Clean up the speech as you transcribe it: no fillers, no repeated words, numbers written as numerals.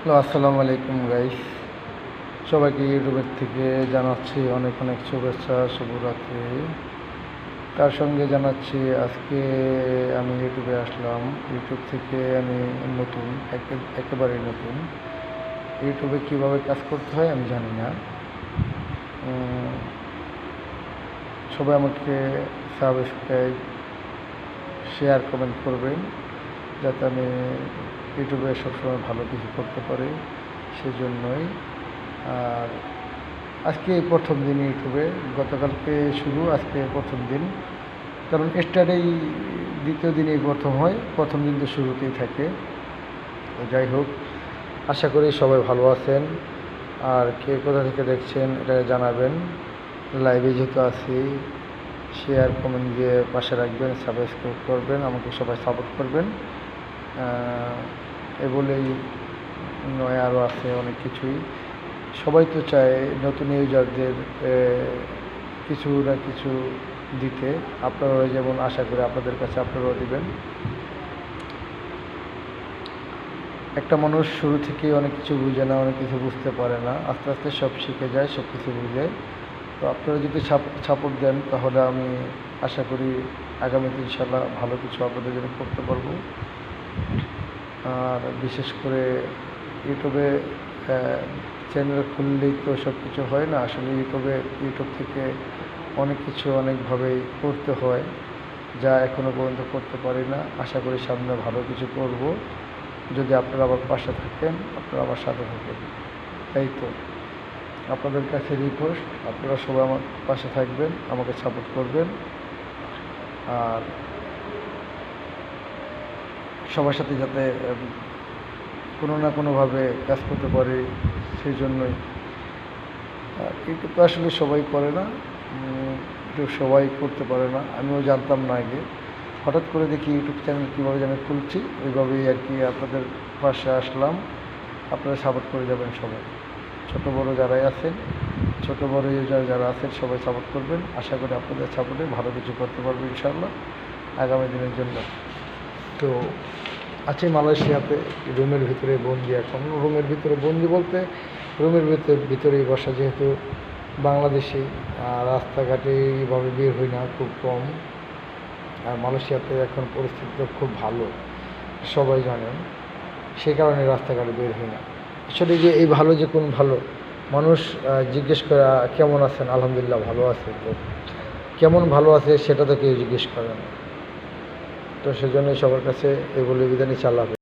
Hello, আসসালামু আলাইকুম guys. সবাইকে ইউটিউবের থেকে জানাচ্ছি অনেক অনেক শুভেচ্ছা, শুভরাত্রি। তার সঙ্গে জানাচ্ছি আজকে আমি ইউটিউবে আসলাম। ইউটিউব থেকে আমি নতুন, একেবারেই নতুন। ইউটিউবে কীভাবে কাজ করতে হয় আমি জানি না। সবাই আমাকে সাবস্ক্রাইব, শেয়ার, কমেন্ট করবেন যাতে আমি ইউটিউবে সবসময় ভালো কিছু করতে পারি, সেজন্যই। আর আজকে প্রথম দিন ইউটিউবে, গতকালকে শুরু, আজকে প্রথম দিন। কারণ স্টার্টেই দ্বিতীয় দিনেই প্রথম হয়, প্রথম দিন তো শুরুতেই থাকে। যাই হোক, আশা করি সবাই ভালো আছেন। আর কে কোথা থেকে দেখছেন এটা জানাবেন। লাইভে যেহেতু আছি, শেয়ার, কমেন্ট দিয়ে পাশে রাখবেন, সাবস্ক্রাইব করবেন, আমাকে সবাই সাপোর্ট করবেন। এ বলেই নয়, আরও আছে অনেক কিছুই। সবাই তো চায় নতুন ইউজারদের কিছু না কিছু দিতে। আপনারাও যেমন আশা করি আপনাদের কাছে আপনারাও দিবেন। একটা মানুষ শুরু থেকেই অনেক কিছু বুঝে না, অনেক কিছু বুঝতে পারে না, আস্তে আস্তে সব শিখে যায়, সব কিছু বুঝে। তো আপনারা যদি সাপোর্ট দেন তাহলে আমি আশা করি আগামীতে ইনশাল্লাহ ভালো কিছু আপনাদের জন্য করতে পারবো। আর বিশেষ করে ইউটিউবে চ্যানেল খুললেই তো সব কিছু হয় না। আসলে ইউটিউব থেকে অনেক কিছু অনেকভাবেই করতে হয়, যা এখনও পর্যন্ত করতে পারি না। আশা করি সামনে ভালো কিছু করব যদি আপনারা আমার পাশে থাকেন, আপনারা আমার সাথে থাকেন। তাই তো আপনাদের কাছে রিকোয়েস্ট, আপনারা সবাই আমার পাশে থাকবেন, আমাকে সাপোর্ট করবেন। আর সবার সাথে যাতে কোনো না কোনোভাবে কাজ করতে পারি, সেই জন্যই। ইউটিউব তো আসলে সবাই করে না, ইউটিউব সবাই করতে পারে না। আমিও জানতাম না আগে, হঠাৎ করে দেখি ইউটিউব চ্যানেল কীভাবে যেন খুলছি, ওইভাবেই আর কি আপনাদের পাশে আসলাম। আপনারা সাপোর্ট করে যাবেন সবাই, ছোটো বড়ো যারাই আছেন, ছোটো বড়ো ইউজার যারা আছেন সবাই সাপোর্ট করবেন। আশা করি আপনাদের সাপোর্টে ভালো কিছু করতে পারবো ইনশাআল্লাহ আগামী দিনের জন্য। তো আছি মালয়েশিয়াতে, রুমের ভিতরে বন্দি। এখন রুমের ভিতরে বন্দি বলতে রুমের ভিতরেই বসা, যেহেতু বাংলাদেশে রাস্তাঘাটে এইভাবে বের হই না, খুব কম। আর মালয়েশিয়াতে এখন পরিস্থিতি খুব ভালো, সবাই জানেন, সেই কারণে রাস্তাঘাটে বের হই না। আসলে যে এই ভালো, যে কোন ভালো, মানুষ জিজ্ঞেস করে কেমন আছেন, আলহামদুলিল্লাহ ভালো আছে। তো কেমন ভালো আছে সেটা তো কেউ জিজ্ঞেস করে না। তো সেজন্যই সবার কাছে এগুলো বিধানই চালাবে।